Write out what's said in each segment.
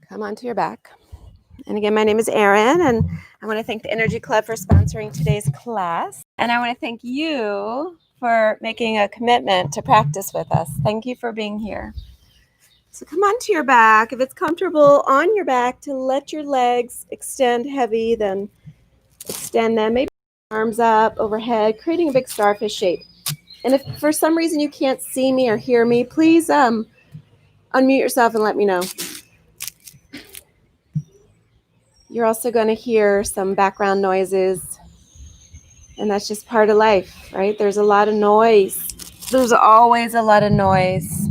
Come onto your back. And again, my name is Erin, and I want to thank the Energy Club for sponsoring today's class. And I want to thank you for making a commitment to practice with us. Thank you for being here. So come onto your back. If it's comfortable on your back to let your legs extend heavy, then extend them. Maybe arms up overhead, creating a big starfish shape. And if for some reason you can't see me or hear me, please unmute yourself and let me know. You're also going to hear some background noises, and that's just part of life, right? There's a lot of noise. There's always a lot of noise.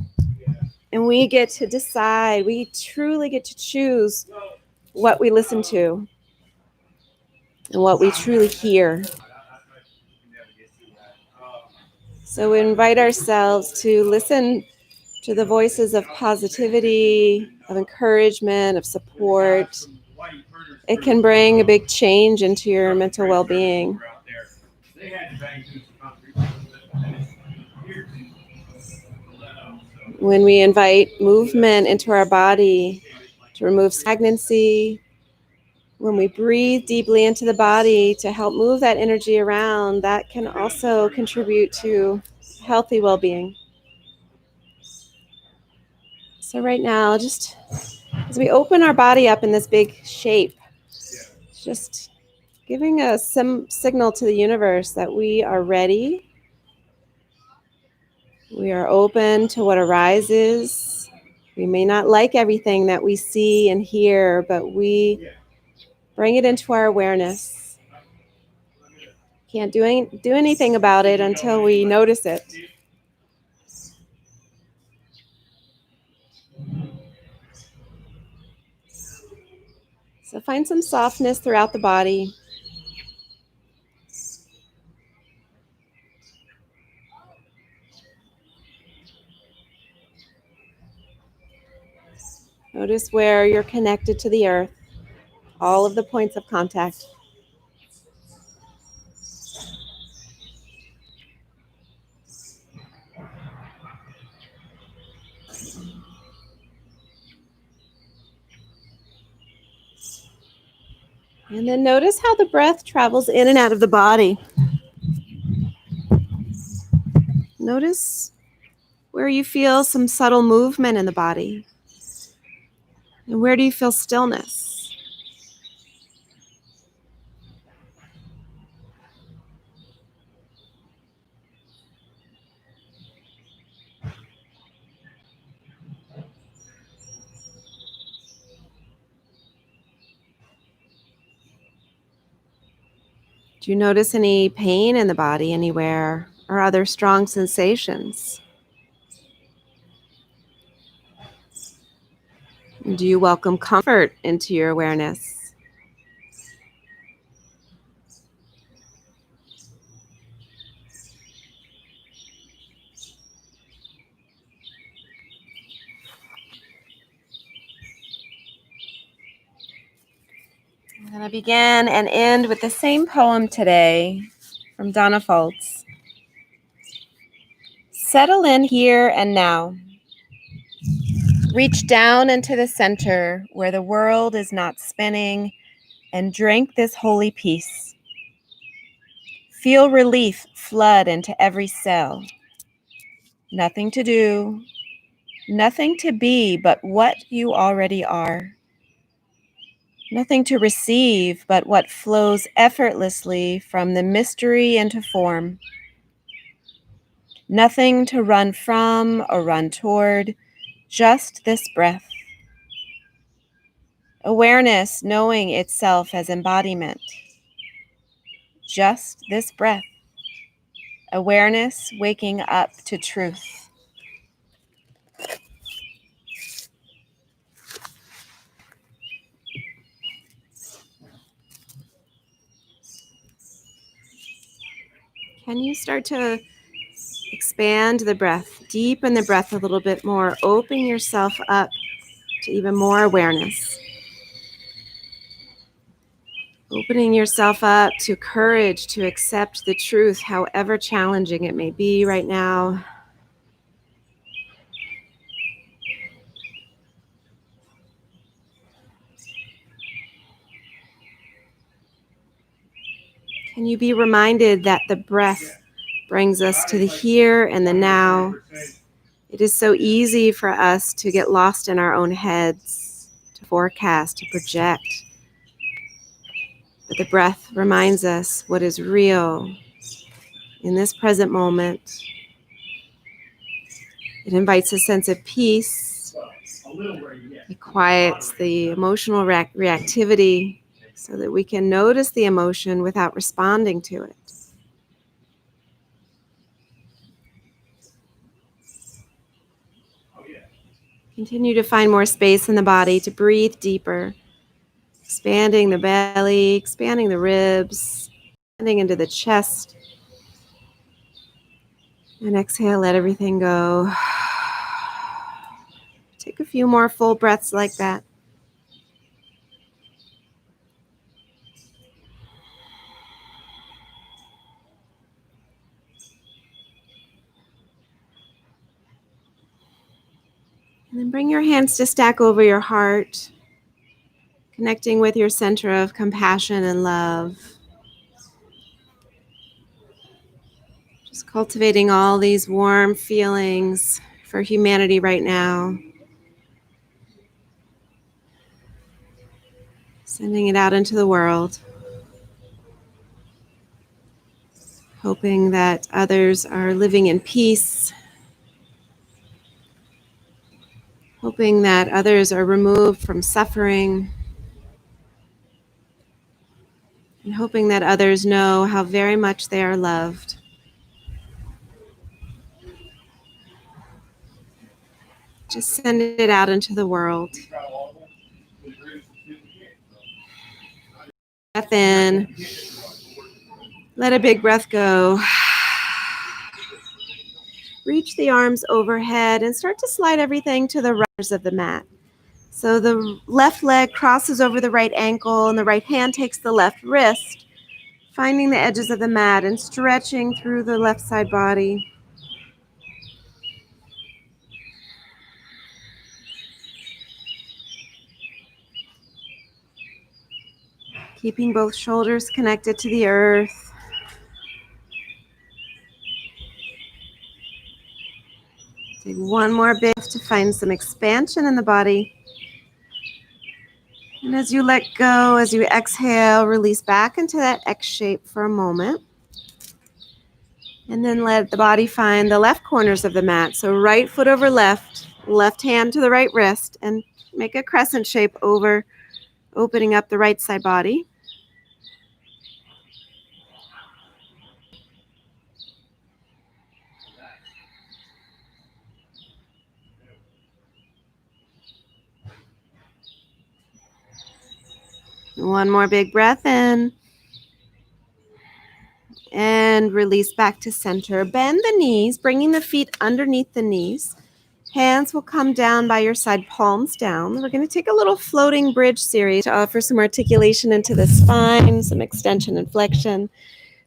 And we get to decide, we truly get to choose what we listen to and what we truly hear. So we invite ourselves to listen to the voices of positivity, of encouragement, of support. It can bring a big change into your mental well-being. When we invite movement into our body to remove stagnancy, when we breathe deeply into the body to help move that energy around, that can also contribute to healthy well-being. So right now, just as we open our body up in this big shape, just giving a signal to the universe that we are ready. We are open to what arises. We may not like everything that we see and hear, but we bring it into our awareness. Can't do anything about it until we notice it. So find some softness throughout the body. Notice where you're connected to the earth, all of the points of contact. And then notice how the breath travels in and out of the body. Notice where you feel some subtle movement in the body. And where do you feel stillness? Do you notice any pain in the body anywhere or other strong sensations? Do you welcome comfort into your awareness? I'm going to begin and end with the same poem today from Donna Fultz. Settle in here and now. Reach down into the center where the world is not spinning and drink this holy peace. Feel relief flood into every cell. Nothing to do, nothing to be but what you already are. Nothing to receive but what flows effortlessly from the mystery into form. Nothing to run from or run toward, just this breath. Awareness knowing itself as embodiment. Just this breath. Awareness waking up to truth. Can you start to expand the breath, deepen the breath a little bit more, open yourself up to even more awareness. Opening yourself up to courage to accept the truth, however challenging it may be right now. Can you be reminded that the breath brings us to the here and the now? It is so easy for us to get lost in our own heads, to forecast, to project. But the breath reminds us what is real in this present moment. It invites a sense of peace. It quiets the emotional reactivity so that we can notice the emotion without responding to it. Continue to find more space in the body to breathe deeper, expanding the belly, expanding the ribs, expanding into the chest. And exhale, let everything go. Take a few more full breaths like that. And then bring your hands to stack over your heart, connecting with your center of compassion and love. Just cultivating all these warm feelings for humanity right now. Sending it out into the world. Hoping that others are living in peace. Hoping that others are removed from suffering. And hoping that others know how very much they are loved. Just send it out into the world. Breath in. Let a big breath go. Reach the arms overhead and start to slide everything to the right of the mat. So the left leg crosses over the right ankle and the right hand takes the left wrist, finding the edges of the mat and stretching through the left side body. Keeping both shoulders connected to the earth. Take one more breath to find some expansion in the body. And as you let go, as you exhale, release back into that X shape for a moment. And then let the body find the left corners of the mat. So right foot over left, left hand to the right wrist, and make a crescent shape over, opening up the right side body. One more big breath in. And release back to center. Bend the knees, bringing the feet underneath the knees. Hands will come down by your side, palms down. We're going to take a little floating bridge series to offer some articulation into the spine, some extension and flexion.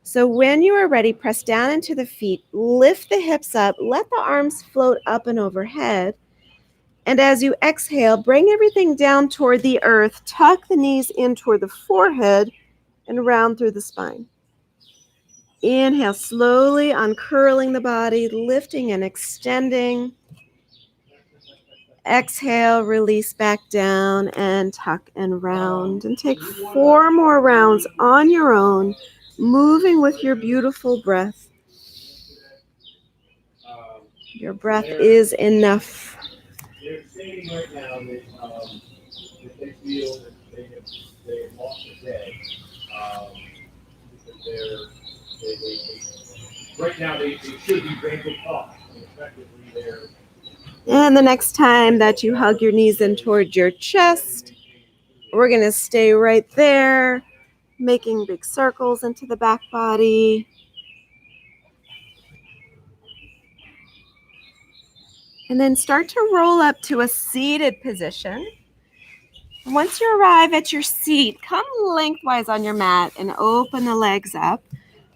So when you are ready, press down into the feet, lift the hips up, let the arms float up and overhead. And as you exhale, bring everything down toward the earth, tuck the knees in toward the forehead, and round through the spine. Inhale, slowly uncurling the body, lifting and extending. Exhale, release back down and tuck and round. And take 4 more rounds on your own, moving with your beautiful breath. Your breath is enough. They're saying right now that they feel that they have lost their day because right now they should be ramping up, and effectively they're. And the next time that you hug your knees in toward your chest, we're going to stay right there, making big circles into the back body. And then start to roll up to a seated position. Once you arrive at your seat, come lengthwise on your mat and open the legs up.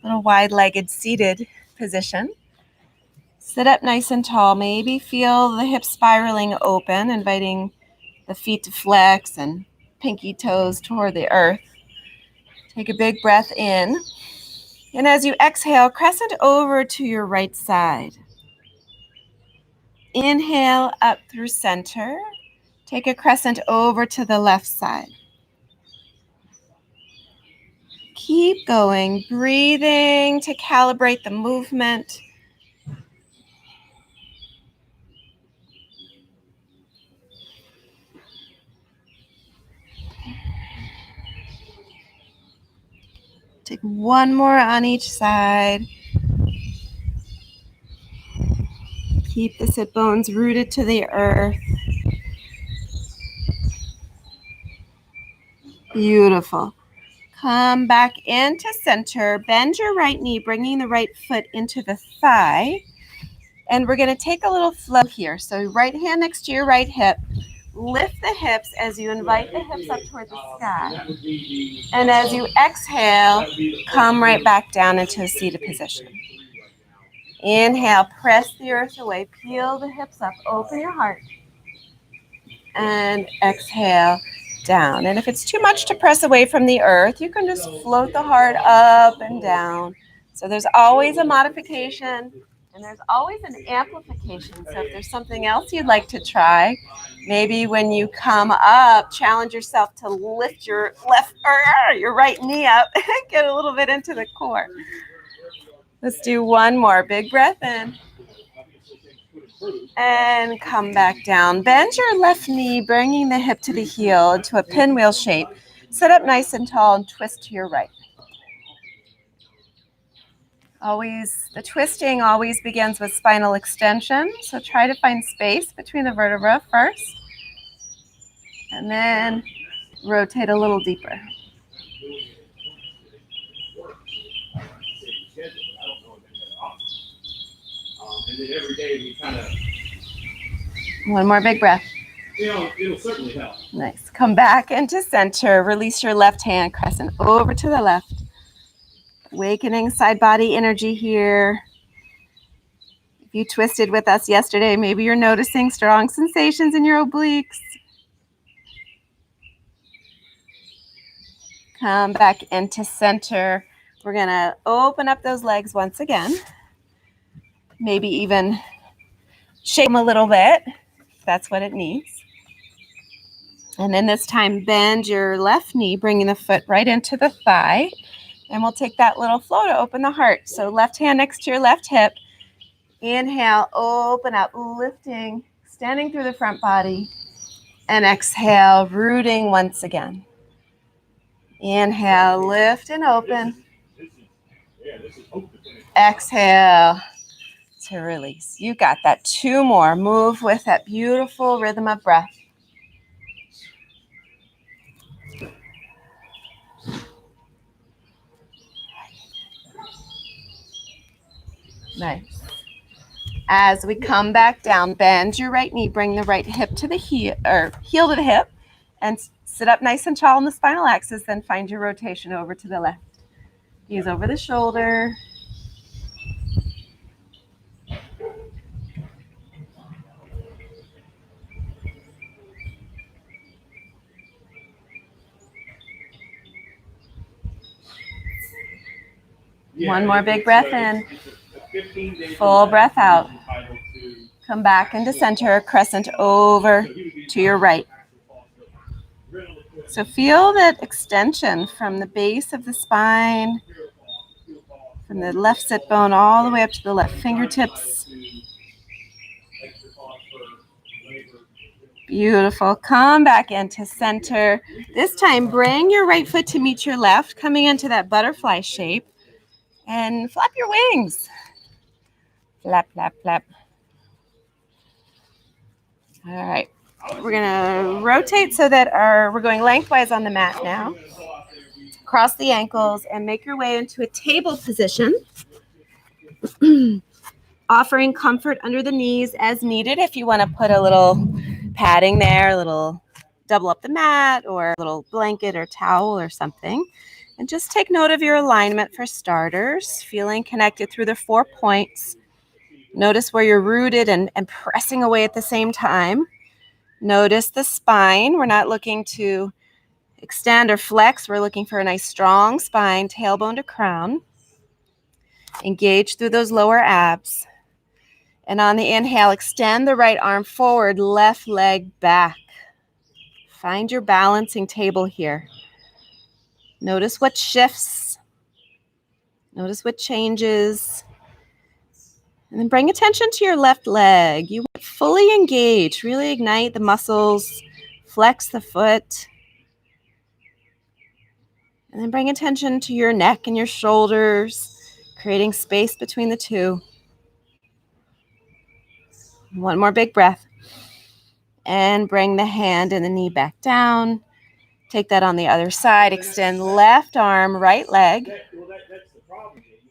A little wide-legged seated position. Sit up nice and tall. Maybe feel the hips spiraling open, inviting the feet to flex and pinky toes toward the earth. Take a big breath in. And as you exhale, crescent over to your right side. Inhale up through center. Take a crescent over to the left side. Keep going, breathing to calibrate the movement. Take one more on each side. Keep the sit bones rooted to the earth. Beautiful. Come back into center. Bend your right knee, bringing the right foot into the thigh. And we're going to take a little flow here. So right hand next to your right hip. Lift the hips as you invite the hips up toward the sky. And as you exhale, come right back down into a seated position. Inhale, press the earth away, peel the hips up, open your heart. And exhale, down. And if it's too much to press away from the earth, you can just float the heart up and down. So there's always a modification and there's always an amplification. So if there's something else you'd like to try, maybe when you come up, challenge yourself to lift your your right knee up and get a little bit into the core. Let's do one more. Big breath in. And come back down. Bend your left knee, bringing the hip to the heel into a pinwheel shape. Sit up nice and tall and twist to your right. The twisting always begins with spinal extension. So try to find space between the vertebrae first. And then rotate a little deeper. One more big breath. It'll certainly help. Nice. Come back into center. Release your left hand, crescent over to the left. Awakening side body energy here. If you twisted with us yesterday, maybe you're noticing strong sensations in your obliques. Come back into center. We're going to open up those legs once again. Maybe even shake them a little bit, if that's what it needs. And then this time, bend your left knee, bringing the foot right into the thigh. And we'll take that little flow to open the heart. So left hand next to your left hip. Inhale, open up, lifting, standing through the front body. And exhale, rooting once again. Inhale, lift and open. Exhale to release. You got that. Two more. Move with that beautiful rhythm of breath. Nice. As we come back down, bend your right knee, bring the right hip to the heel, or heel to the hip, and sit up nice and tall on the spinal axis, then find your rotation over to the left. Knees over the shoulder. One more big breath in. Full breath out. Come back into center, crescent over to your right. So feel that extension from the base of the spine, from the left sit bone all the way up to the left fingertips. Beautiful. Come back into center. This time, bring your right foot to meet your left, coming into that butterfly shape. And flap your wings. Flap, flap, flap. All right. We're going to rotate so that we're going lengthwise on the mat now. Cross the ankles and make your way into a table position. Offering comfort under the knees as needed. If you want to put a little padding there, a little double up the mat or a little blanket or towel or something. And just take note of your alignment for starters, feeling connected through the 4 points. Notice where you're rooted and pressing away at the same time. Notice the spine. We're not looking to extend or flex. We're looking for a nice strong spine, tailbone to crown. Engage through those lower abs. And on the inhale, extend the right arm forward, left leg back. Find your balancing table here. Notice what shifts. Notice what changes. And then bring attention to your left leg. You want fully engage, really ignite the muscles, flex the foot. And then bring attention to your neck and your shoulders, creating space between the two. One more big breath. And bring the hand and the knee back down. Take that on the other side. Extend left arm, right leg.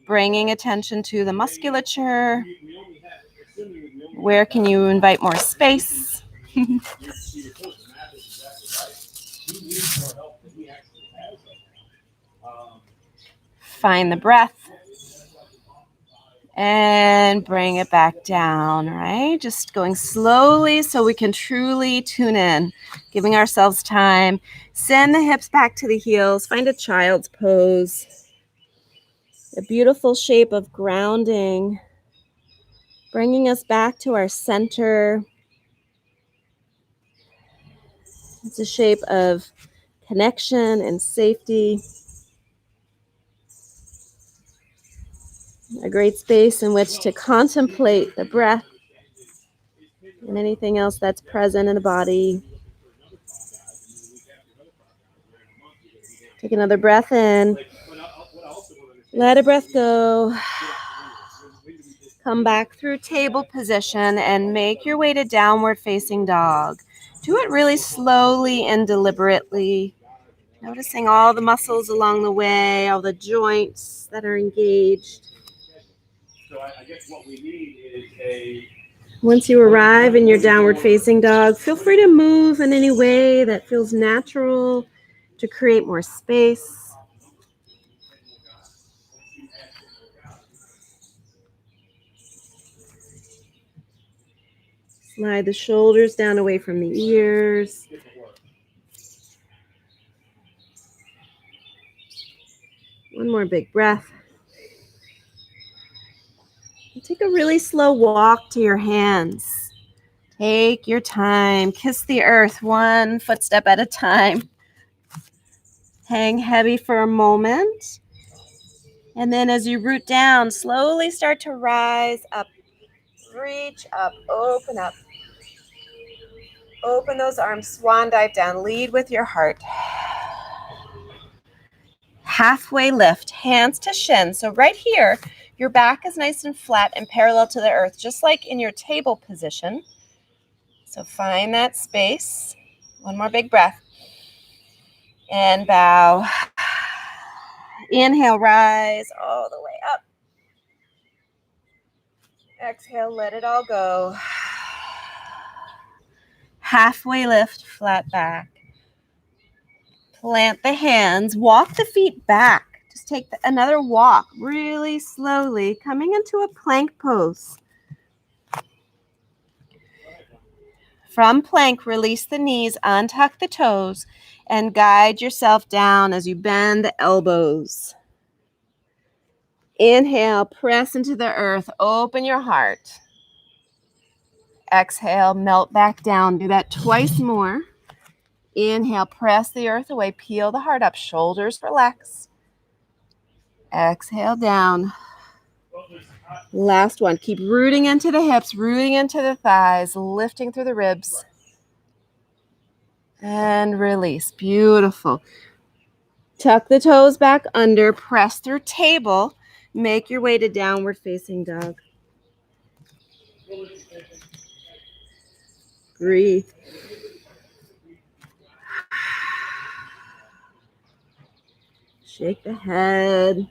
Bringing attention to the musculature. Where can you invite more space? Find the breath. And bring it back down, right? Just going slowly so we can truly tune in, giving ourselves time. Send the hips back to the heels. Find a child's pose. A beautiful shape of grounding, bringing us back to our center. It's a shape of connection and safety. A great space in which to contemplate the breath and anything else that's present in the body. Take another breath in. Let a breath go. Come back through table position and make your way to downward facing dog. Do it really slowly and deliberately. Noticing all the muscles along the way, all the joints that are engaged. So I guess what we need is Once you arrive in your downward facing dog, feel free to move in any way that feels natural to create more space. Slide the shoulders down away from the ears. One more big breath. And take a really slow walk to your hands. Take your time. Kiss the earth one footstep at a time. Hang heavy for a moment. And then as you root down, slowly start to rise up. Reach up, open up. Open those arms, swan dive down. Lead with your heart. Halfway lift, hands to shins. So right here, your back is nice and flat and parallel to the earth, just like in your table position. So find that space. One more big breath. And bow. Inhale, rise all the way up. Exhale, let it all go. Halfway lift, flat back. Plant the hands, walk the feet back. Just take another walk really slowly, coming into a plank pose. From plank, release the knees, untuck the toes, and guide yourself down as you bend the elbows. Inhale, press into the earth, open your heart. Exhale, melt back down. Do that twice more. Inhale, press the earth away, peel the heart up, shoulders relax. Exhale down. Last one. Keep rooting into the hips, rooting into the thighs, lifting through the ribs. And release. Beautiful. Tuck the toes back under, press through table. Make your way to downward facing dog. Breathe. Shake the head.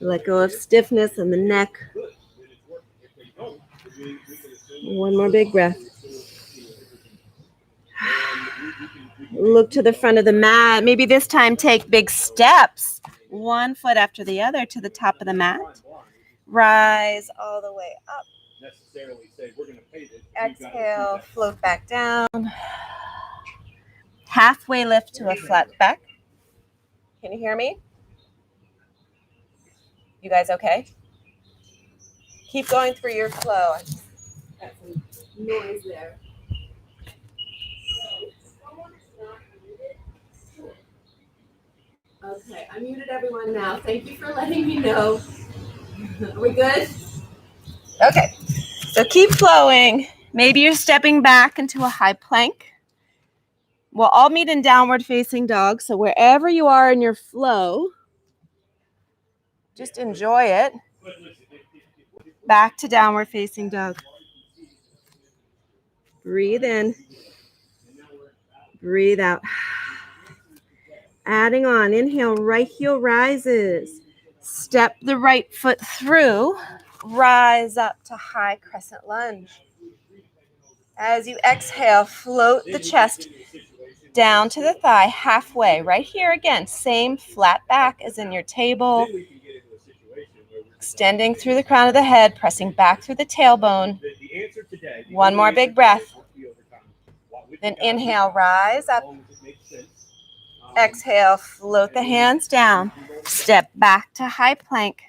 Let go of stiffness in the neck. One more big breath. Look to the front of the mat. Maybe this time take big steps. One foot after the other to the top of the mat. Rise all the way up. Exhale, float back down. Halfway lift to a flat back. Can you hear me? You guys okay? Keep going through your flow. I just got some noise there. Okay, I muted everyone now. Thank you for letting me know. Are we good? Okay, so keep flowing. Maybe you're stepping back into a high plank. We'll all meet in downward facing dog. So wherever you are in your flow, just enjoy it. Back to downward facing dog. Breathe in. Breathe out. Adding on. Inhale, right heel rises. Step the right foot through. Rise up to high crescent lunge. As you exhale, float the chest down to the thigh halfway. Right here again, same flat back as in your table. Extending through the crown of the head, pressing back through the tailbone. One more big breath. Then inhale, rise up. Exhale, float the hands down. Step back to high plank.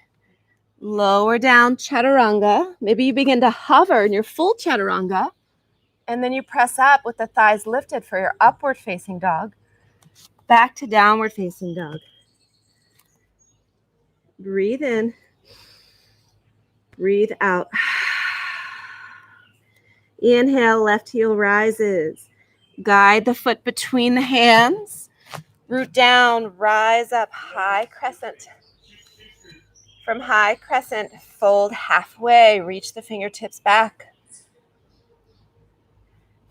Lower down chaturanga. Maybe you begin to hover in your full chaturanga. And then you press up with the thighs lifted for your upward facing dog. Back to downward facing dog. Breathe in. Breathe out. Inhale, left heel rises. Guide the foot between the hands. Root down, rise up, high crescent. From high crescent, fold halfway, reach the fingertips back.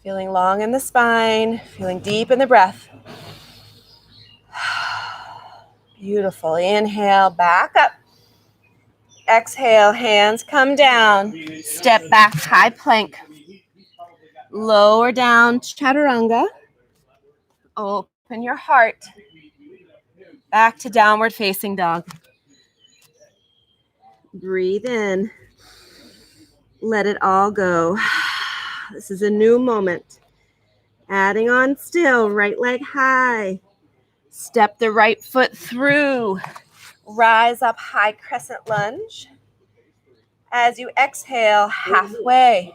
Feeling long in the spine, feeling deep in the breath. Beautiful. Inhale, back up. Exhale, hands come down. Step back, high plank. Lower down, chaturanga. Open your heart. Back to downward facing dog. Breathe in. Let it all go. This is a new moment. Adding on still, right leg high. Step the right foot through. Rise up, high crescent lunge. As you exhale, halfway.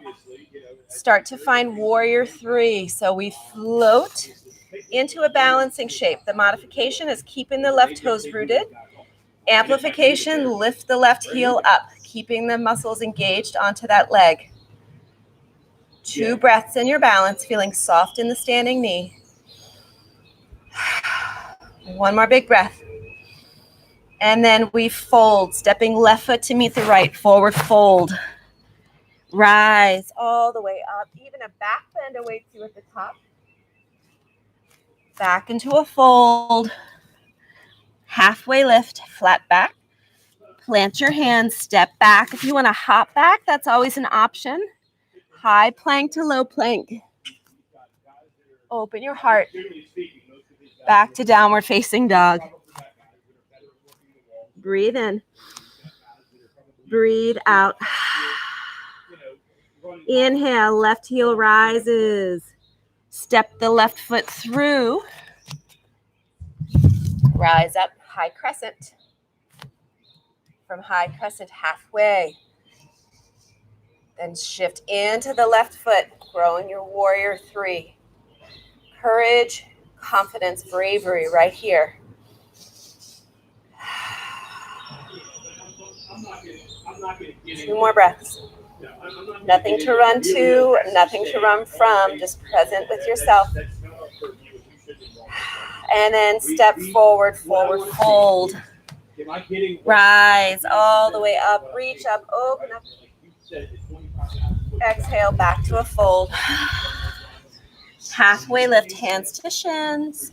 Start to find warrior three. So we float into a balancing shape. The modification is keeping the left toes rooted. Amplification, lift the left heel up, keeping the muscles engaged onto that leg. 2 breaths in your balance, feeling soft in the standing knee. 1 more big breath. And then we fold, stepping left foot to meet the right, forward fold. Rise all the way up, even a back bend awaits you at the top. Back into a fold. Halfway lift, flat back. Plant your hands, step back. If you want to hop back, that's always an option. High plank to low plank. Open your heart. Back to downward facing dog. Breathe in. Breathe out. Inhale, left heel rises. Step the left foot through. Rise up, high crescent. From high crescent, halfway. Then shift into the left foot, growing your warrior three. Courage, confidence, bravery right here. 2 more breaths. Nothing to run to, nothing to run from, just present with yourself. And then step forward, forward fold. Rise all the way up, reach up, open up. Exhale, back to a fold. Halfway lift, hands to shins.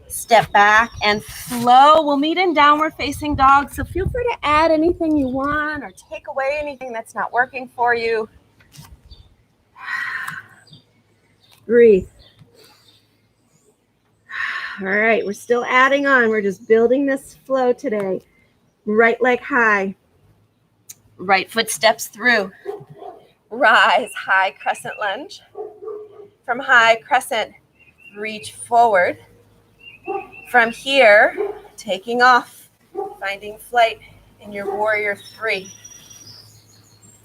Step back and flow. We'll meet in downward facing dog. So feel free to add anything you want or take away anything that's not working for you. Breathe. All right, we're still adding on. We're just building this flow today. Right leg high. Right foot steps through. Rise, high crescent lunge. From high crescent, reach forward. From here, taking off, finding flight. in your warrior three.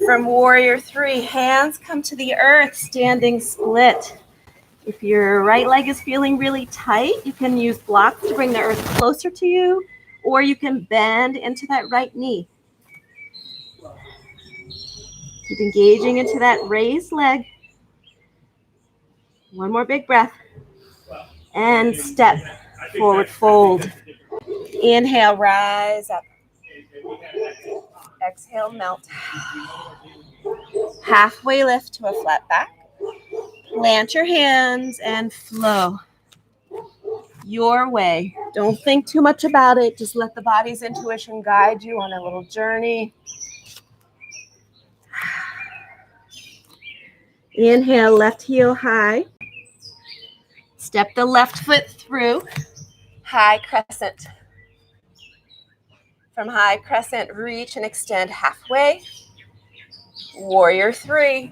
From warrior three, hands come to the earth, standing split. If your right leg is feeling really tight, you can use blocks to bring the earth closer to you, or you can bend into that right knee. Keep engaging into that raised leg. One more big breath. And step, forward fold. Inhale, rise up. Exhale, melt. Halfway lift to a flat back. Plant your hands and flow your way. Don't think too much about it. Just let the body's intuition guide you on a little journey. Inhale, left heel high. Step the left foot through. High crescent. From high crescent, reach and extend halfway. Warrior three.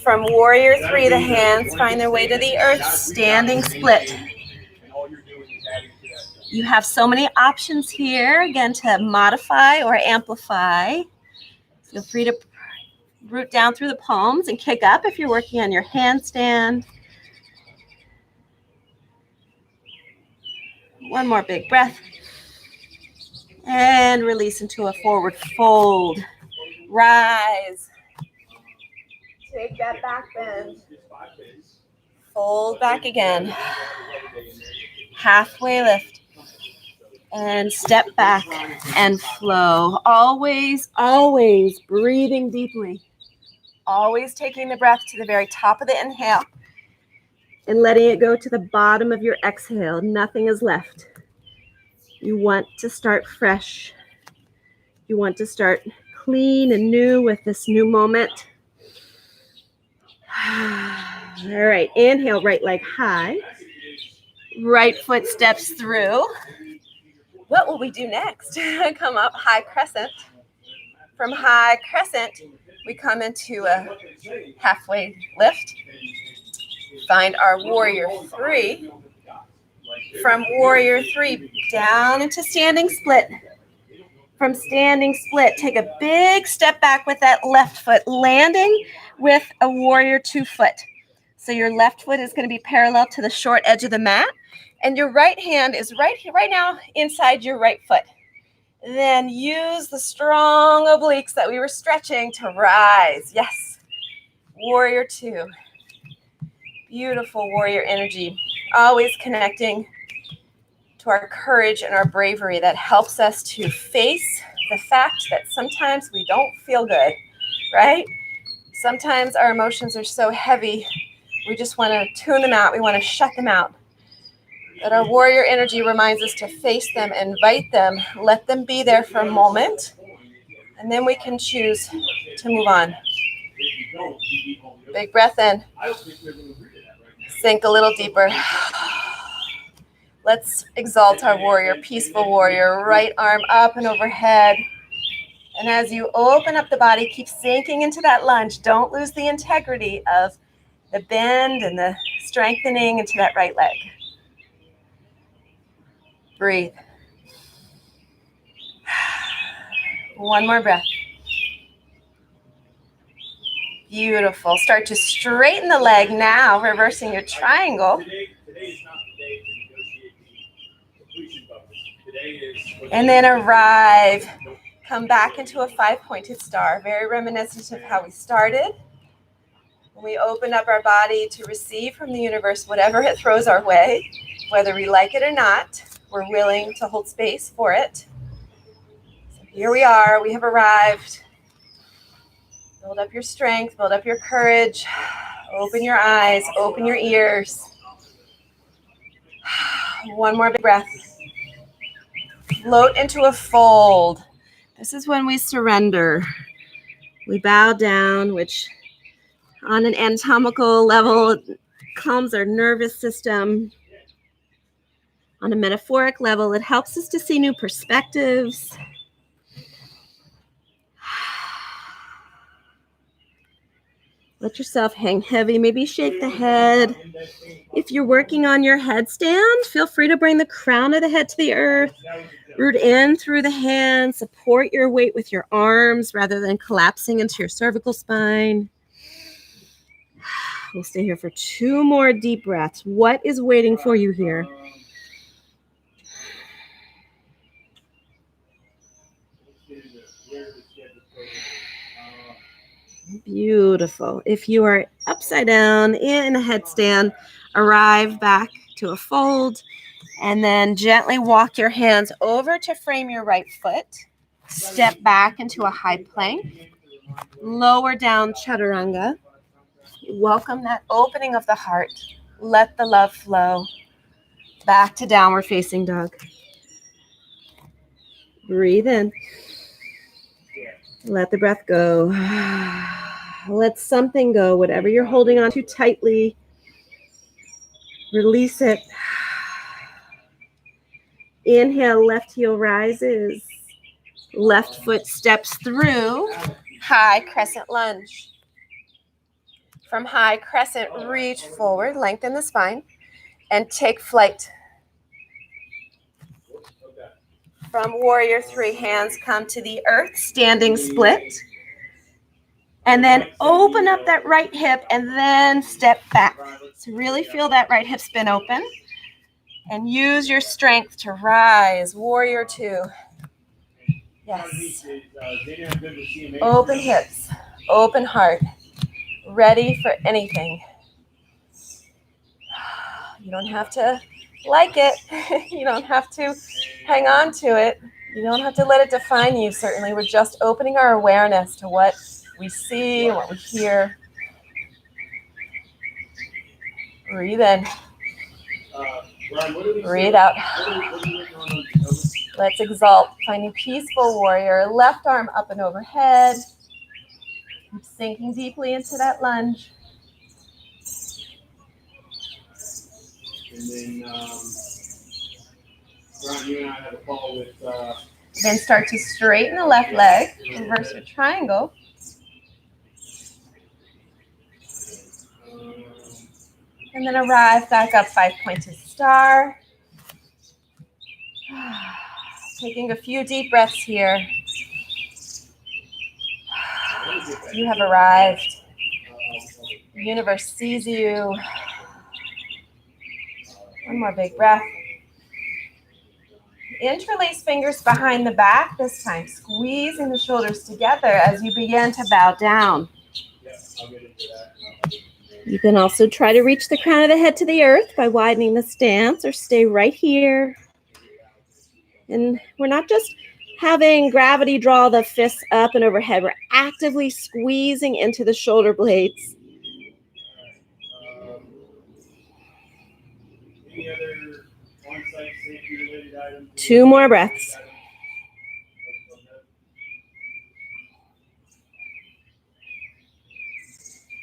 From warrior three, the hands find their way to the earth, standing split. You have so many options here, again, to modify or amplify. Feel free to root down through the palms and kick up if you're working on your handstand. One more big breath. And release into a forward fold. Rise. Take that back bend. Fold back again. Halfway lift. And step back and flow. Always, always breathing deeply. Always taking the breath to the very top of the inhale and letting it go to the bottom of your exhale. Nothing is left. You want to start fresh. You want to start clean and new with this new moment. All right, inhale, right leg high. Right foot steps through. What will we do next? Come up high crescent. From high crescent, we come into a halfway lift. Find our warrior three. From warrior three, down into standing split. From standing split, take a big step back with that left foot, landing with a warrior 2 foot. So your left foot is going to be parallel to the short edge of the mat, and your right hand is right now inside your right foot. Then use the strong obliques that we were stretching to rise. Yes, warrior 2. Beautiful warrior energy, always connecting to our courage and our bravery that helps us to face the fact that sometimes we don't feel good, right? Sometimes our emotions are so heavy, we just want to tune them out. We want to shut them out. But our warrior energy reminds us to face them, invite them, let them be there for a moment, and then we can choose to move on. Big breath in. Sink a little deeper. Let's exalt our warrior, peaceful warrior. Right arm up and overhead. And as you open up the body, keep sinking into that lunge. Don't lose the integrity of the bend and the strengthening into that right leg. Breathe. One more breath. Beautiful. Start to straighten the leg now, reversing your triangle. And then arrive. Come back into a 5-pointed star. Very reminiscent of how we started. When we open up our body to receive from the universe whatever it throws our way, whether we like it or not, we're willing to hold space for it. So here we are. We have arrived. Build up your strength. Build up your courage. Open your eyes. Open your ears. One more big breath. Float into a fold. This is when we surrender. We bow down, which on an anatomical level calms our nervous system. On a metaphoric level, it helps us to see new perspectives. Let yourself hang heavy. Maybe shake the head. If you're working on your headstand, feel free to bring the crown of the head to the earth. Root in through the hands. Support your weight with your arms rather than collapsing into your cervical spine. We'll stay here for 2 more deep breaths. What is waiting for you here? Beautiful. If you are upside down in a headstand, arrive back to a fold and then gently walk your hands over to frame your right foot. Step back into a high plank. Lower down chaturanga. Welcome that opening of the heart. Let the love flow. Back to downward facing dog. Breathe in. Let the breath go. Let something go. Whatever you're holding on to tightly, release it. Inhale, left heel rises. Left foot steps through. High crescent lunge. From high crescent, reach forward, lengthen the spine, and take flight. From warrior 3, hands come to the earth, standing split. And then open up that right hip and then step back. So really feel that right hip spin open. And use your strength to rise, warrior 2. Yes. Open hips, open heart, ready for anything. You don't have to like it. You don't have to hang on to it. You don't have to let it define you, certainly. We're just opening our awareness to what we see, what we hear. Breathe in. Breathe out. Let's exalt. Finding peaceful warrior. Left arm up and overhead. Keep sinking deeply into that lunge. And then, Brian, you and I have a call with. Then start to straighten the left leg. Reverse your triangle. And then arrive back up, 5-pointed star. Taking a few deep breaths here. You have arrived. The universe sees you. One more big breath. Interlace fingers behind the back this time, squeezing the shoulders together as you begin to bow down. You can also try to reach the crown of the head to the earth by widening the stance, or stay right here. And we're not just having gravity draw the fists up and overhead. We're actively squeezing into the shoulder blades. Any other on-site safety-related items? 2 more breaths.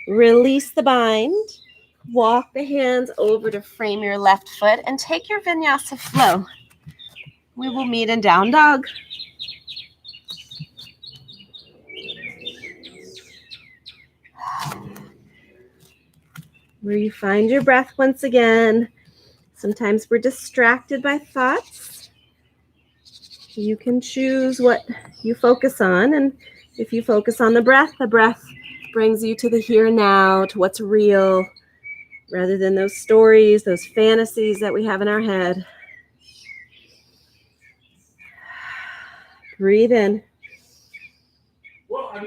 Release the bind. Walk the hands over to frame your left foot and take your vinyasa flow. We will meet in down dog. Where you find your breath once again. Sometimes we're distracted by thoughts. You can choose what you focus on, and if you focus on the breath brings you to the here and now, to what's real, rather than those stories, those fantasies that we have in our head. Breathe in.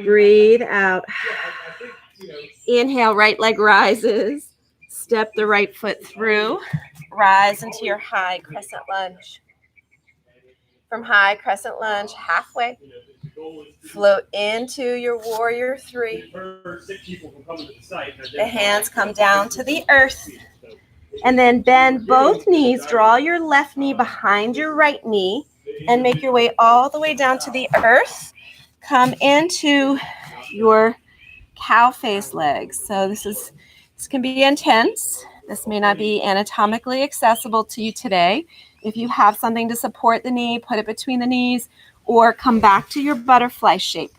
Breathe out. Inhale, right leg rises. Step the right foot through. Rise into your high crescent lunge. From high crescent lunge, halfway, float into your warrior 3. The hands come down to the earth. And then bend both knees. Draw your left knee behind your right knee and make your way all the way down to the earth. Come into your cow face legs. So this can be intense. This may not be anatomically accessible to you today. If you have something to support the knee, put it between the knees, or come back to your butterfly shape.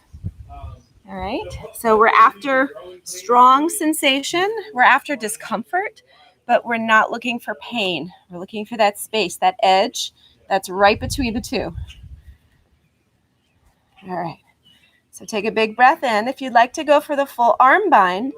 All right, so we're after strong sensation, we're after discomfort, but we're not looking for pain. We're looking for that space, that edge That's right between the two. All right. So take a big breath in. If you'd like to go for the full arm bind,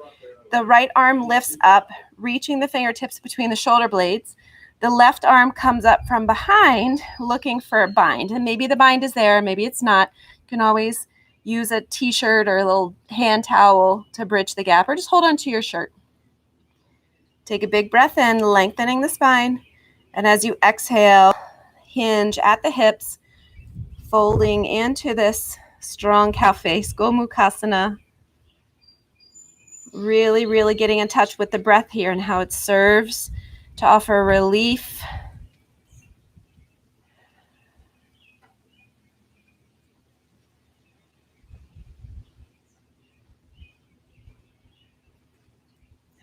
the right arm lifts up, reaching the fingertips between the shoulder blades. The left arm comes up from behind, looking for a bind. And maybe the bind is there, maybe it's not. You can always use a t-shirt or a little hand towel to bridge the gap, or just hold on to your shirt. Take a big breath in, lengthening the spine. And as you exhale, hinge at the hips, folding into this strong cow face, Gomukhasana. Really, really getting in touch with the breath here and how it serves to offer relief.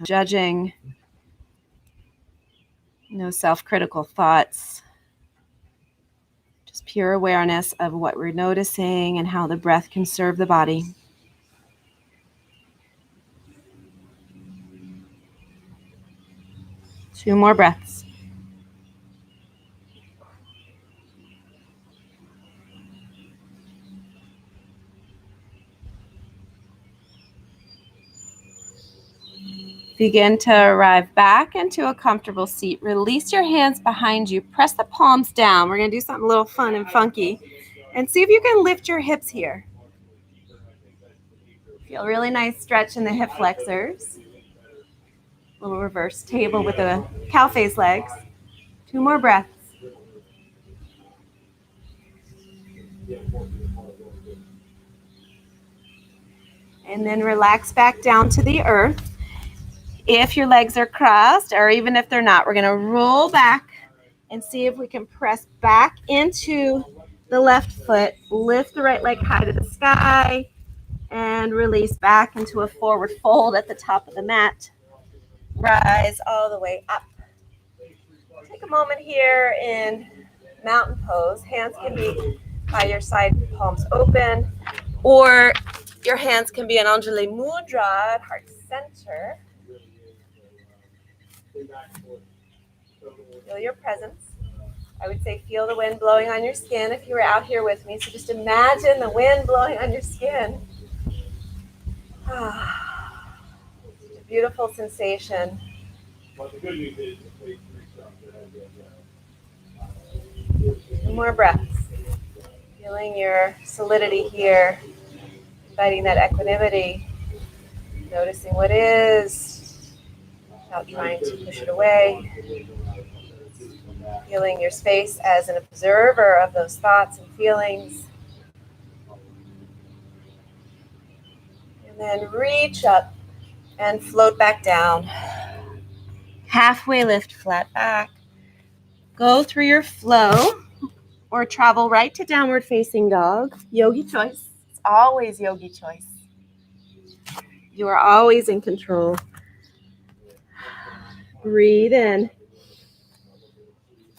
Judging, no self-critical thoughts. Just pure awareness of what we're noticing and how the breath can serve the body. Two more breaths. Begin to arrive back into a comfortable seat. Release your hands behind you. Press the palms down. We're going to do something a little fun and funky. And see if you can lift your hips here. Feel a really nice stretch in the hip flexors. A little reverse table with the cow face legs. Two more breaths. And then relax back down to the earth. If your legs are crossed, or even if they're not, we're going to roll back and see if we can press back into the left foot. Lift the right leg high to the sky and release back into a forward fold at the top of the mat. Rise all the way up. Take a moment here in mountain pose. Hands can be by your side, palms open, or your hands can be in Anjali Mudra at heart center. Feel your presence. I would say feel the wind blowing on your skin if you were out here with me. So just imagine the wind blowing on your skin. It's a beautiful sensation. Two more breaths. Feeling your solidity here. Inviting that equanimity. Noticing what is without trying to push it away. Feeling your space as an observer of those thoughts and feelings. And then reach up and float back down. Halfway lift, flat back. Go through your flow or travel right to downward facing dog. Yogi choice. It's always yogi choice. You are always in control. Breathe in.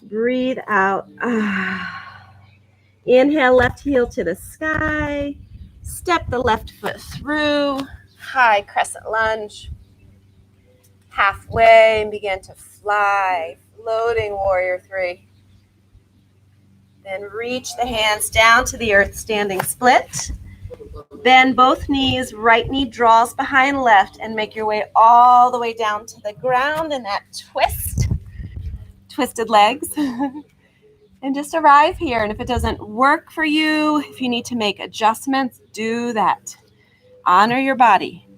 Breathe out. Inhale, left heel to the sky. Step the left foot through. High crescent lunge. Halfway and begin to fly. Floating warrior three. Then reach the hands down to the earth, standing split. Bend both knees, right knee draws behind left, and make your way all the way down to the ground in that twist. Twisted legs. And just arrive here. And if it doesn't work for you, if you need to make adjustments, do that. Honor your body.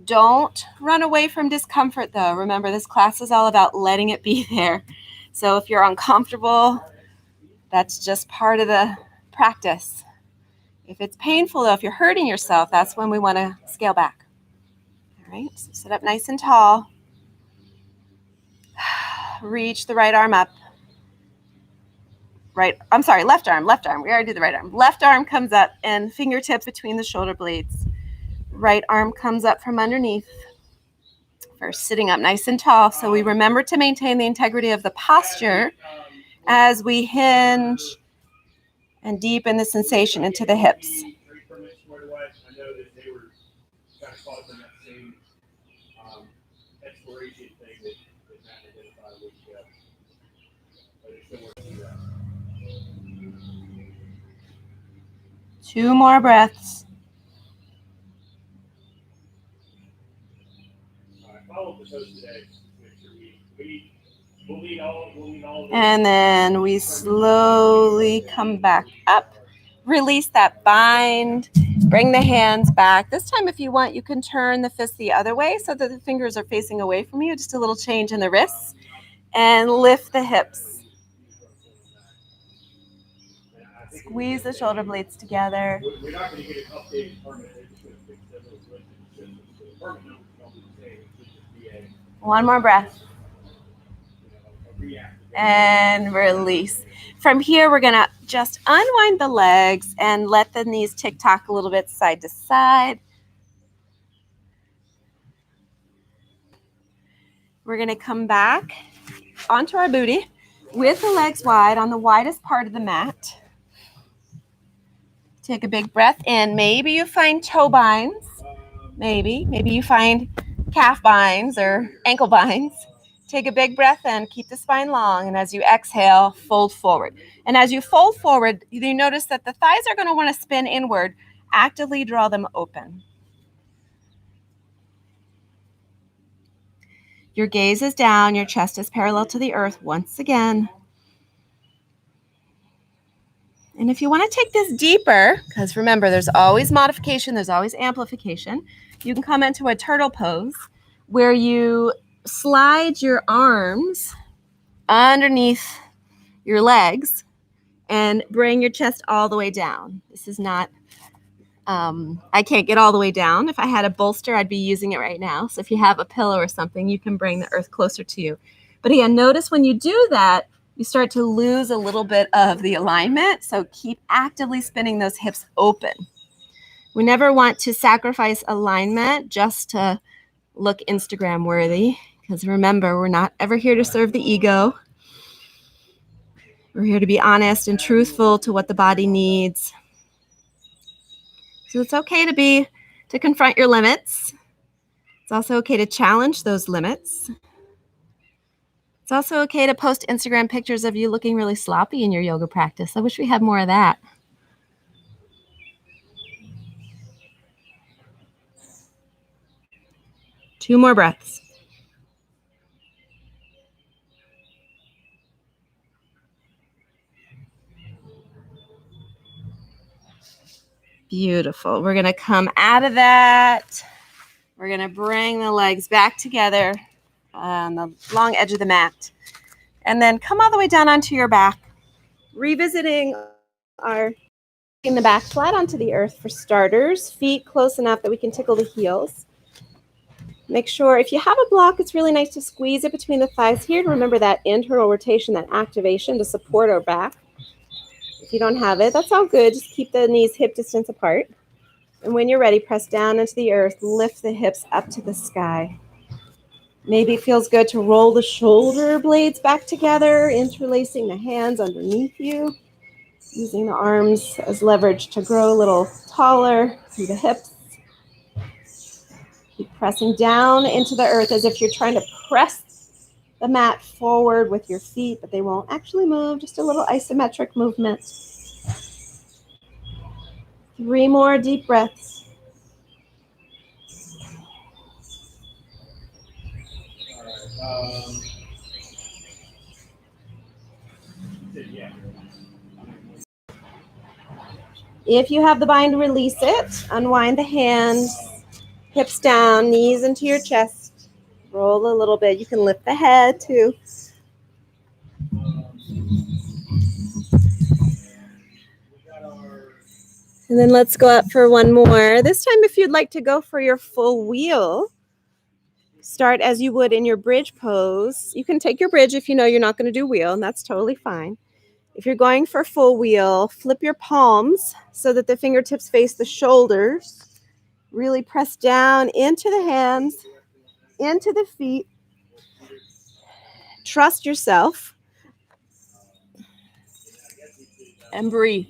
Don't run away from discomfort, though. Remember, this class is all about letting it be there. So if you're uncomfortable, that's just part of the practice. If it's painful, though, if you're hurting yourself, that's when we want to scale back. All right, so sit up nice and tall. Reach the right arm up. Left arm. We already did the right arm. Left arm comes up and fingertips between the shoulder blades. Right arm comes up from underneath. First, sitting up nice and tall. So we remember to maintain the integrity of the posture as we hinge and deepen the sensation into the hips. 2 more breaths. Follow the toast today. Make sure we'll need all. And then we slowly come back up. Release that bind. Bring the hands back. This time, if you want, you can turn the fist the other way so that the fingers are facing away from you. Just a little change in the wrists. And lift the hips. Squeeze the shoulder blades together. We're not going to get an updated permanent. They're just going to fix that little glitch in the system. So the permanent numbers don't be the same. It's just be a 1 more breath. reactive. And release. From here, we're going to just unwind the legs and let the knees tick-tock a little bit side to side. We're going to come back onto our booty with the legs wide on the widest part of the mat. Take a big breath in. Maybe you find toe binds. Maybe you find calf binds or ankle binds. Take a big breath in. Keep the spine long. And as you exhale, fold forward. And as you fold forward, you notice that the thighs are going to want to spin inward. Actively draw them open. Your gaze is down. Your chest is parallel to the earth once again. And if you want to take this deeper, because remember, there's always modification, there's always amplification, you can come into a turtle pose where you slide your arms underneath your legs and bring your chest all the way down. This is not, I can't get all the way down. If I had a bolster, I'd be using it right now. So if you have a pillow or something, you can bring the earth closer to you. But again, notice when you do that, you start to lose a little bit of the alignment. So keep actively spinning those hips open. We never want to sacrifice alignment just to look Instagram worthy. Because remember, we're not ever here to serve the ego. We're here to be honest and truthful to what the body needs. So it's okay to confront your limits. It's also okay to challenge those limits. It's also okay to post Instagram pictures of you looking really sloppy in your yoga practice. I wish we had more of that. Two more breaths. Beautiful. We're going to come out of that. We're going to bring the legs back together on the long edge of the mat. And then come all the way down onto your back. Revisiting our in the back flat onto the earth for starters. Feet close enough that we can tickle the heels. Make sure if you have a block, it's really nice to squeeze it between the thighs here to remember that internal rotation, that activation to support our back. If you don't have it, that's all good. Just keep the knees hip distance apart. And when you're ready, press down into the earth, lift the hips up to the sky. Maybe it feels good to roll the shoulder blades back together, interlacing the hands underneath you, using the arms as leverage to grow a little taller through the hips. Keep pressing down into the earth as if you're trying to press the mat forward with your feet, but they won't actually move, just a little isometric movement. 3 more deep breaths. If you have the bind, release it. Unwind the hands, hips down, knees into your chest. Roll a little bit. You can lift the head too. And then let's go up for one more. This time, if you'd like to go for your full wheel, start as you would in your bridge pose. You can take your bridge if you know you're not going to do wheel, and that's totally fine. If you're going for full wheel, flip your palms so that the fingertips face the shoulders. Really press down into the hands, into the feet. Trust yourself. And breathe.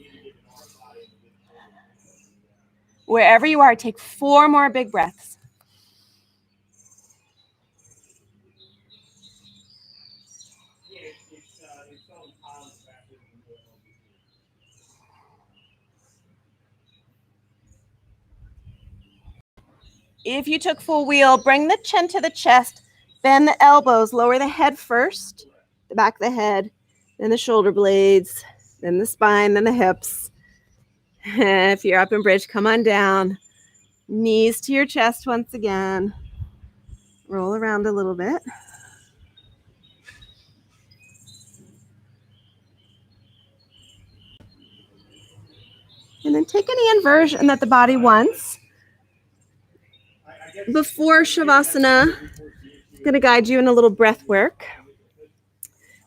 Wherever you are, take 4 more big breaths. If you took full wheel, bring the chin to the chest, bend the elbows, lower the head first, the back of the head, then the shoulder blades, then the spine, then the hips. If you're up in bridge, come on down. Knees to your chest once again. Roll around a little bit. And then take any inversion that the body wants. Before Shavasana, I'm going to guide you in a little breath work.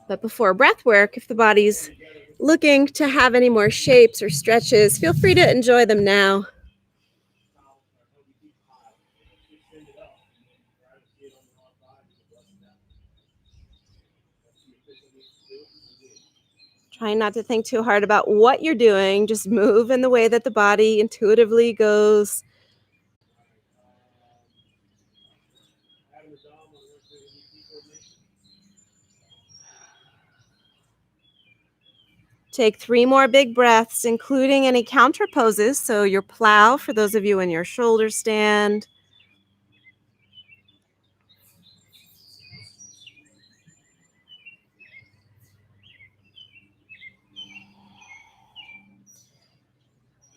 But before breath work, if the body's looking to have any more shapes or stretches, feel free to enjoy them now. Trying not to think too hard about what you're doing. Just move in the way that the body intuitively goes. Take 3 more big breaths, including any counter poses. So your plow, for those of you in your shoulder stand.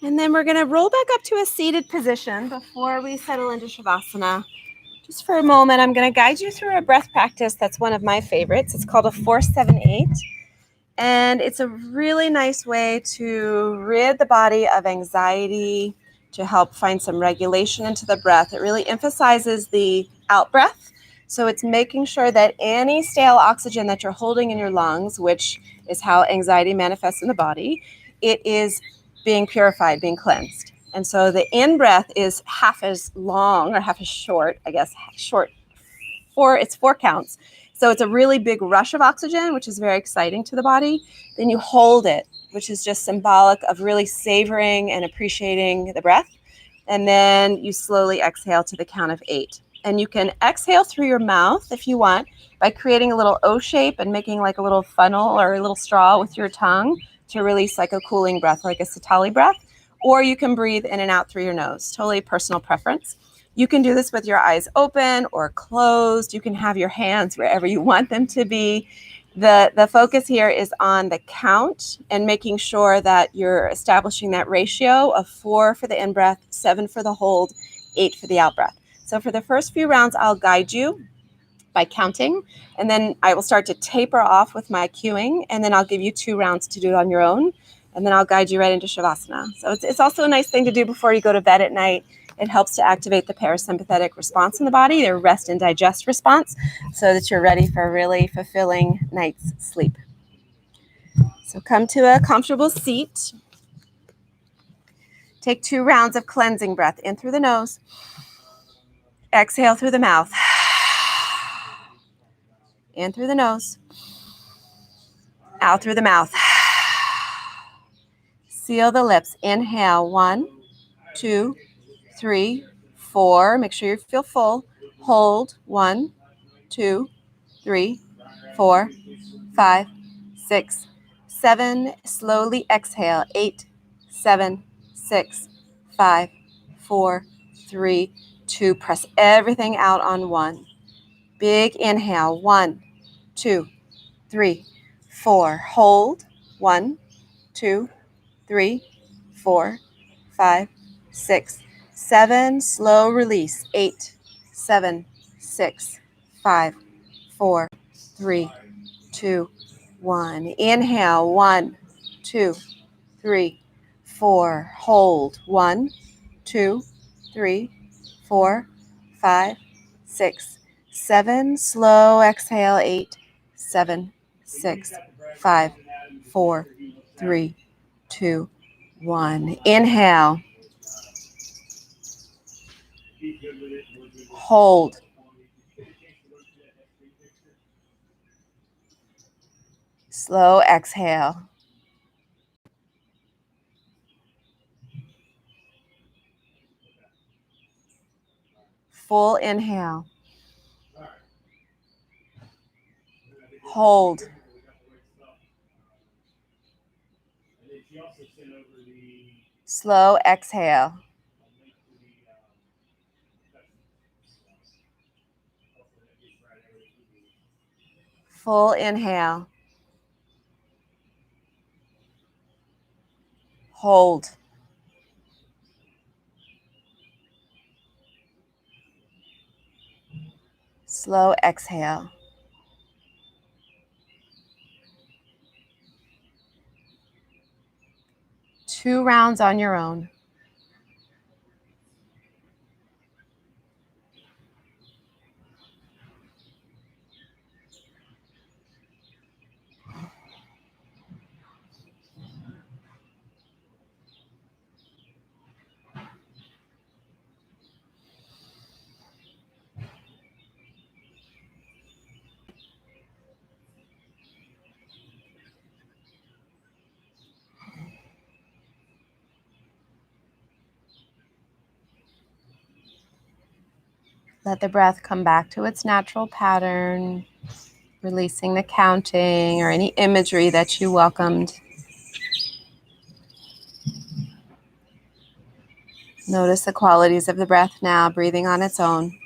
And then we're going to roll back up to a seated position before we settle into Shavasana. Just for a moment, I'm going to guide you through a breath practice that's one of my favorites. It's called a 4-7-8. And it's a really nice way to rid the body of anxiety, to help find some regulation into the breath. It really emphasizes the out breath. So it's making sure that any stale oxygen that you're holding in your lungs, which is how anxiety manifests in the body, it is being purified, being cleansed. And so the in breath is half as long or half as short, I guess, it's 4 counts. So it's a really big rush of oxygen, which is very exciting to the body. Then you hold it, which is just symbolic of really savoring and appreciating the breath. And then you slowly exhale to the count of 8. And you can exhale through your mouth if you want by creating a little O shape and making like a little funnel or a little straw with your tongue to release like a cooling breath, like a Sitali breath. Or you can breathe in and out through your nose. Totally personal preference. You can do this with your eyes open or closed. You can have your hands wherever you want them to be. The focus here is on the count and making sure that you're establishing that ratio of 4 for the in-breath, 7 for the hold, 8 for the out-breath. So for the first few rounds, I'll guide you by counting, and then I will start to taper off with my cueing, and then I'll give you 2 rounds to do it on your own, and then I'll guide you right into Shavasana. So it's also a nice thing to do before you go to bed at night. It helps to activate the parasympathetic response in the body, their rest and digest response, so that you're ready for a really fulfilling night's sleep. So come to a comfortable seat. Take 2 rounds of cleansing breath in through the nose. Exhale through the mouth. In through the nose. Out through the mouth. Seal the lips. Inhale. 1, 2, 3, 4. Make sure you feel full. Hold. 1, 2, 3, 4, 5, 6, 7. Slowly exhale. 8, 7, 6, 5, 4, 3, 2. Press everything out on 1. Big inhale. 1, 2, 3, 4. Hold. 1, 2, 3, 4, 5, 6, 7. Slow release. 8, 7, 6, 5, 4, 3, 2, 1. Inhale. 1, 2, 3, 4. Hold. 1, 2, 3, 4, 5, 6, 7. Slow exhale. 8, 7, 6, 5, 4, 3, 2, 1. Inhale. Hold. Slow exhale. Full inhale. Hold. Slow exhale. Full inhale. Hold. Slow exhale. Two rounds on your own. Let the breath come back to its natural pattern, releasing the counting or any imagery that you welcomed. Notice the qualities of the breath now, breathing on its own.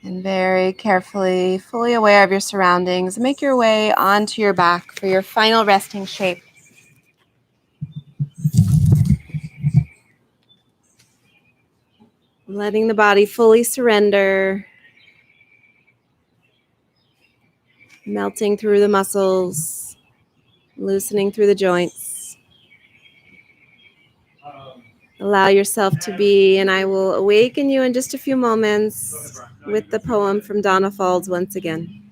And very carefully, fully aware of your surroundings, make your way onto your back for your final resting shape. Letting the body fully surrender, melting through the muscles, loosening through the joints. Allow yourself to be, and I will awaken you in just a few moments with the poem from Donna Faulds once again.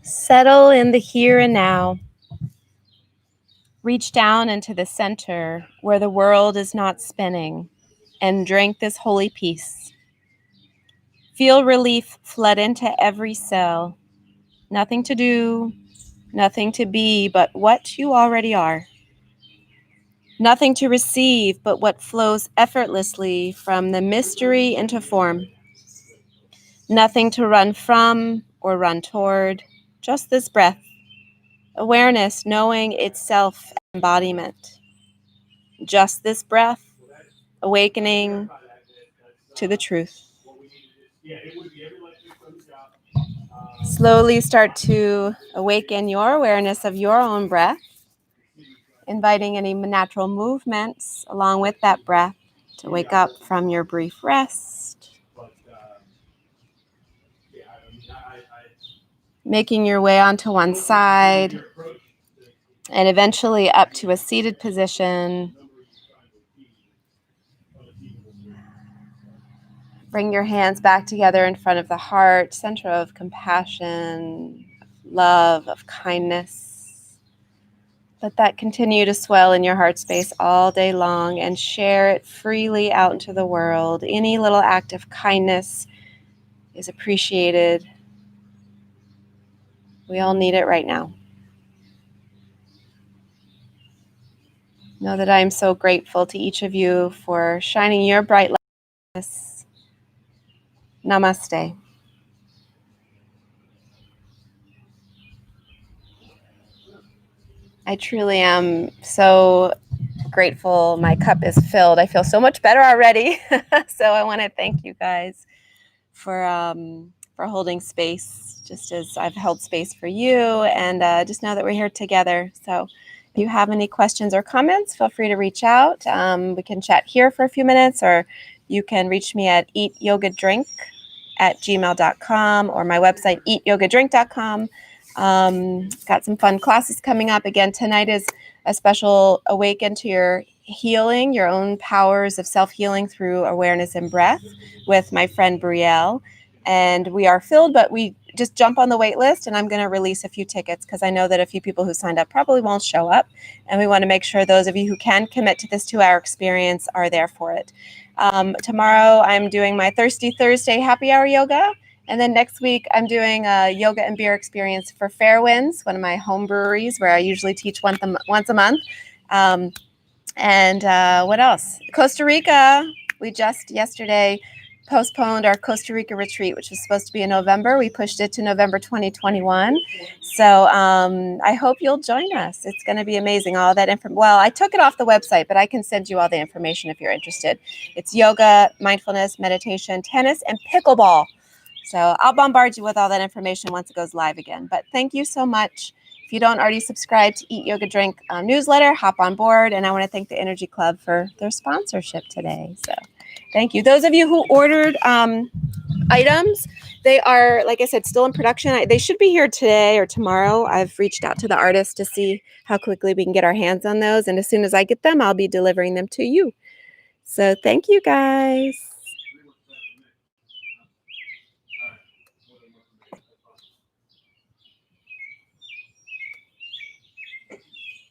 Settle in the here and now. Reach down into the center where the world is not spinning and drink this holy peace. Feel relief flood into every cell. Nothing to do, nothing to be but what you already are. Nothing to receive but what flows effortlessly from the mystery into form. Nothing to run from or run toward, just this breath. Awareness knowing itself embodiment. Just this breath, awakening to the truth. Slowly start to awaken your awareness of your own breath, inviting any natural movements along with that breath to wake up from your brief rest. Making your way onto one side and eventually up to a seated position. Bring your hands back together in front of the heart, center of compassion, love, of kindness. Let that continue to swell in your heart space all day long and share it freely out into the world. Any little act of kindness is appreciated. We all need it right now. Know that I am so grateful to each of you for shining your bright light. Namaste. I truly am so grateful. My cup is filled. I feel so much better already. So I want to thank you guys for holding space, just as I've held space for you, and just know that we're here together. So if you have any questions or comments, feel free to reach out. We can chat here for a few minutes, or you can reach me at eatyogadrink@gmail.com or my website, eatyogadrink.com. Got some fun classes coming up. Again, tonight is a special awaken to your healing, your own powers of self-healing through awareness and breath with my friend Brielle. And we are filled, but we just jump on the wait list, and I'm going to release a few tickets because I know that a few people who signed up probably won't show up. And we want to make sure those of you who can commit to this 2-hour experience are there for it. Tomorrow, I'm doing my Thirsty Thursday happy hour yoga. And then next week, I'm doing a yoga and beer experience for Fairwinds, one of my home breweries where I usually teach once a month. And what else? Costa Rica. We just yesterday postponed our Costa Rica retreat, which was supposed to be in November. We pushed it to November 2021. So I hope you'll join us. It's going to be amazing. All that information. Well, I took it off the website, but I can send you all the information if you're interested. It's yoga, mindfulness, meditation, tennis, and pickleball. So I'll bombard you with all that information once it goes live again. But thank you so much. If you don't already subscribe to Eat Yoga Drink newsletter, hop on board. And I want to thank the Energy Club for their sponsorship today. So thank you. Those of you who ordered items, they are, like I said, still in production. They should be here today or tomorrow. I've reached out to the artist to see how quickly we can get our hands on those. And as soon as I get them, I'll be delivering them to you. So thank you, guys.